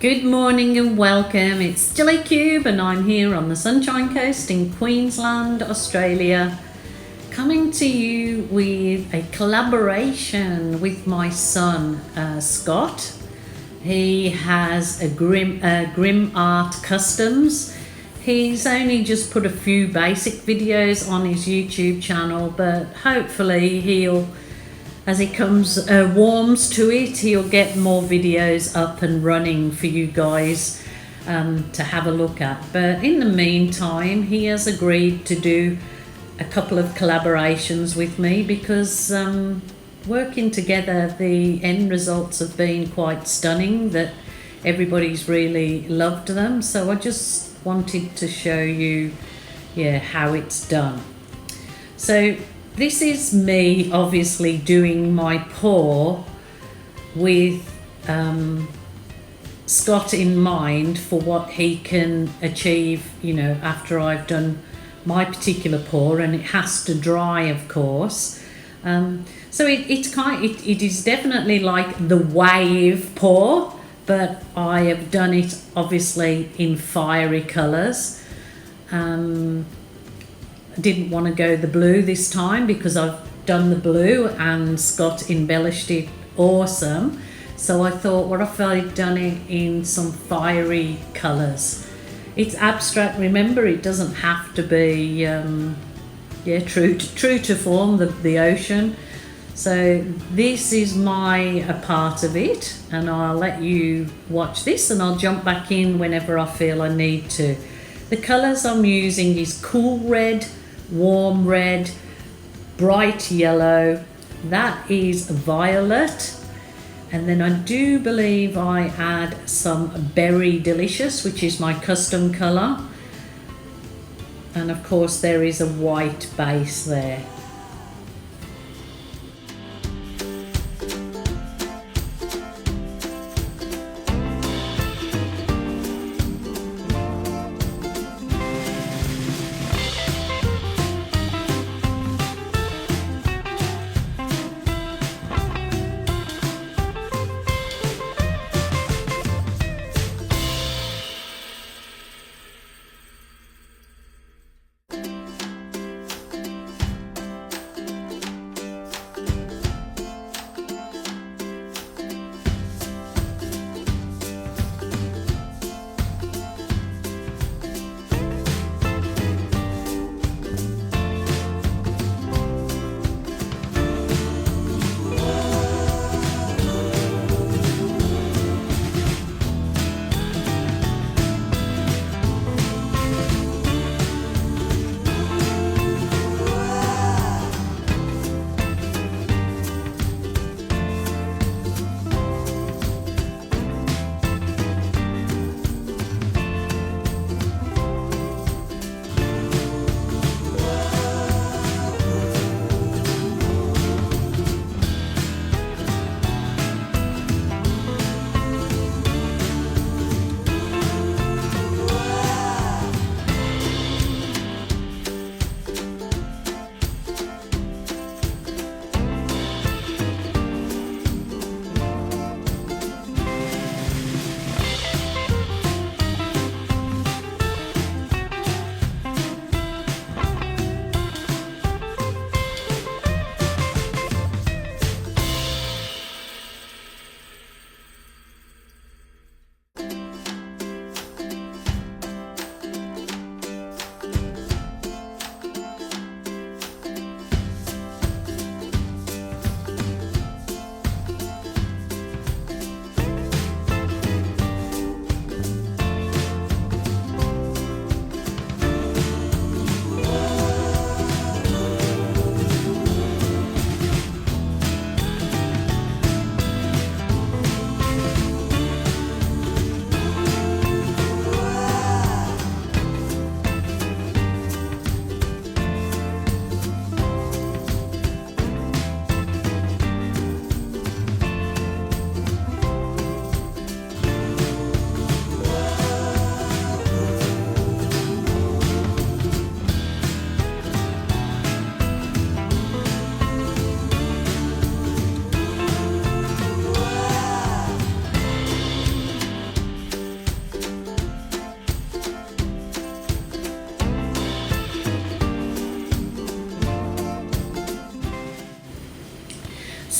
Good morning and welcome. It's Jelly Cube and I'm here on the Sunshine Coast in Queensland, Australia, coming to you with a collaboration with my son, Scott. He has a grimartkustoms. He's only just put a few basic videos on his YouTube channel, but hopefully he'll, as he warms to it, he'll get more videos up and running for you guys to have a look at. But in the meantime, he has agreed to do a couple of collaborations with me because working together, the end results have been quite stunning, that everybody's really loved them. So I just wanted to show you how it's done. So this is me obviously doing my pour with Scott in mind for what he can achieve, after I've done my particular pour, and it has to dry, of course. So it is definitely like the wave pour, but I have done it obviously in fiery colours. Didn't want to go the blue this time because I've done the blue and Scott embellished it awesome. So I thought, what if I'd done it in some fiery colours? It's abstract, remember, it doesn't have to be true to form, the ocean. So this is a part of it, and I'll let you watch this and I'll jump back in whenever I feel I need to. The colours I'm using is cool red, warm red, bright yellow, that is violet, and then I do believe I add some berry delicious, which is my custom colour, and of course there is a white base there.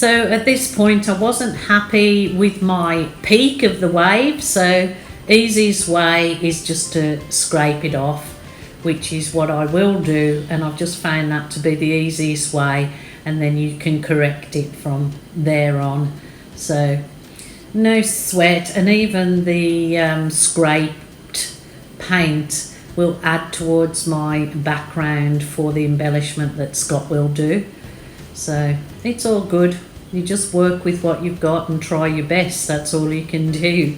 So at this point I wasn't happy with my peak of the wave, so easiest way is just to scrape it off, which is what I will do, and I've just found that to be the easiest way, and then you can correct it from there on. So no sweat, and even the scraped paint will add towards my background for the embellishment that Scott will do. So it's all good. You just work with what you've got and try your best. That's all you can do.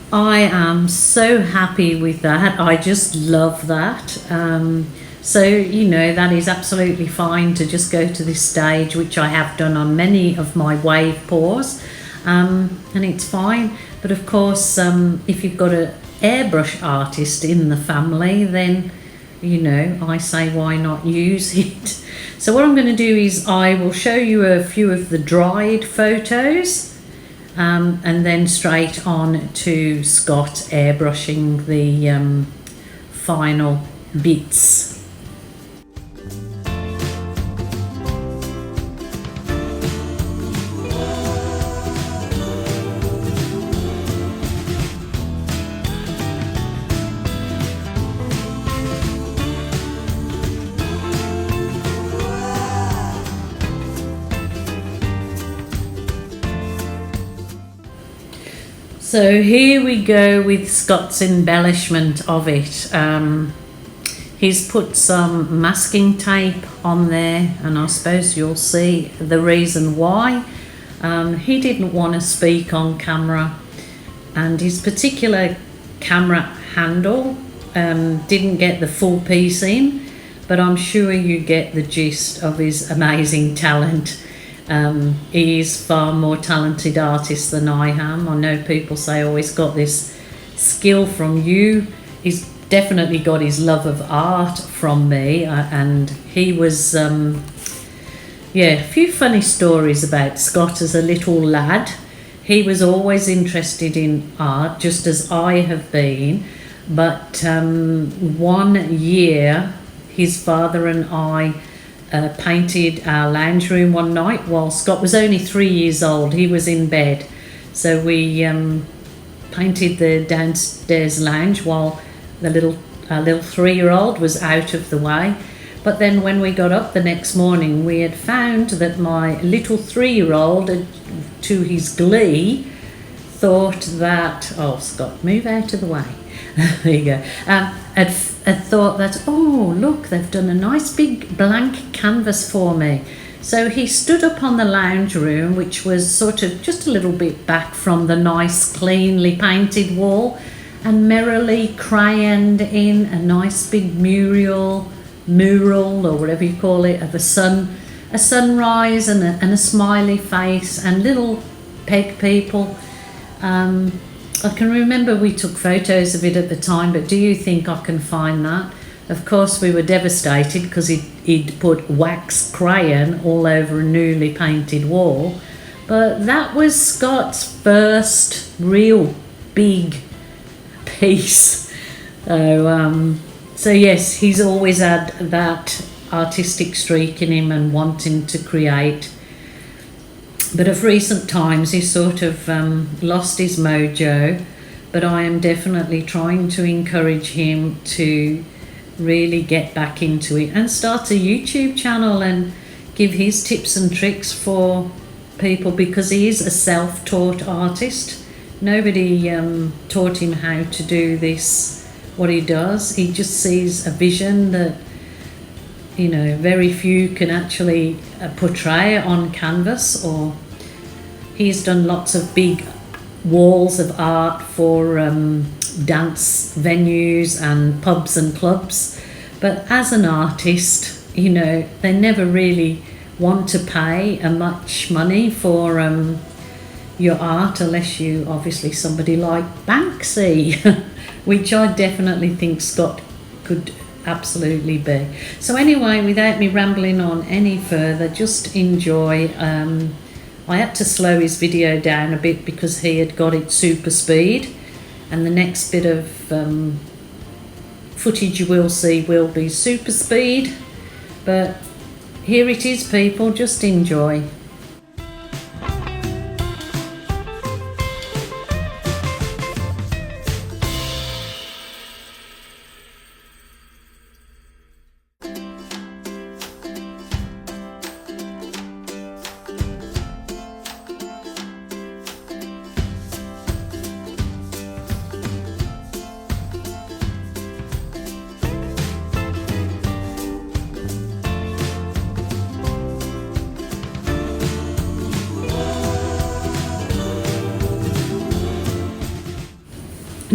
I am so happy with that. I just love that. So, you know, that is absolutely fine to just go to this stage, which I have done on many of my wave pours, and it's fine. But of course, if you've got an airbrush artist in the family, then, you know, I say why not use it. So what I'm going to do is I will show you a few of the dried photos, and then straight on to Scott airbrushing the final bits. So here we go with Scott's embellishment of it. He's put some masking tape on there, and I suppose you'll see the reason why. He didn't want to speak on camera, and his particular camera handle didn't get the full piece in, but I'm sure you get the gist of his amazing talent. He is far more talented artist than I am. I know people say, oh, he's got this skill from you. He's definitely got his love of art from me, and he was a few funny stories about Scott as a little lad. He was always interested in art, just as I have been, but one year his father and I painted our lounge room one night while Scott was only 3 years old. He was in bed, so we painted the downstairs lounge while our little 3-year-old was out of the way. But then when we got up the next morning, we had found that my little 3-year-old, to his glee, thought that, oh Scott, move out of the way. There you go. Had thought that, oh look, they've done a nice big blank canvas for me. So he stood up on the lounge room, which was sort of just a little bit back from the nice cleanly painted wall, and merrily crayoned in a nice big mural or whatever you call it, of a sunrise and a smiley face and little peg people. I can remember we took photos of it at the time, but do you think I can find that? Of course we were devastated because he'd put wax crayon all over a newly painted wall, but that was Scott's first real big piece. So yes, he's always had that artistic streak in him and wanting to create. But of recent times he's sort of lost his mojo, but I am definitely trying to encourage him to really get back into it and start a YouTube channel and give his tips and tricks for people, because he is a self-taught artist. Nobody taught him how to do this, what he does. He just sees a vision that, you know, very few can actually portray on canvas. Or he's done lots of big walls of art for dance venues and pubs and clubs, but as an artist, you know, they never really want to pay much money for your art, unless you obviously somebody like Banksy, which I definitely think Scott could absolutely be. So anyway, without me rambling on any further, just enjoy. I had to slow his video down a bit because he had got it super speed, and the next bit of footage you will see will be super speed, but here it is, people, just enjoy.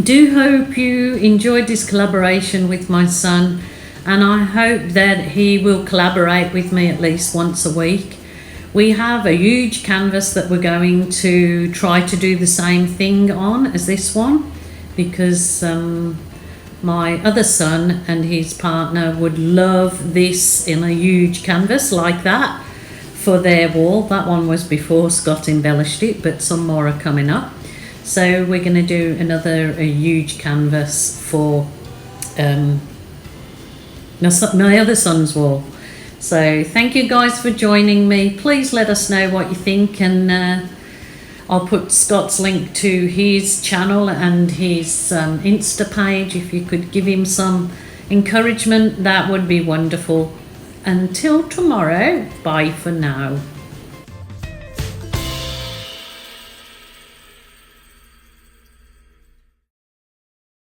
Do hope you enjoyed this collaboration with my son, and I hope that he will collaborate with me at least once a week. We have a huge canvas that we're going to try to do the same thing on as this one, because my other son and his partner would love this in a huge canvas like that for their wall. That one was before Scott embellished it, but some more are coming up. So we're going to do a huge canvas for my other son's wall. So thank you guys for joining me. Please let us know what you think, and I'll put Scott's link to his channel and his Insta page. If you could give him some encouragement, that would be wonderful. Until tomorrow, bye for now.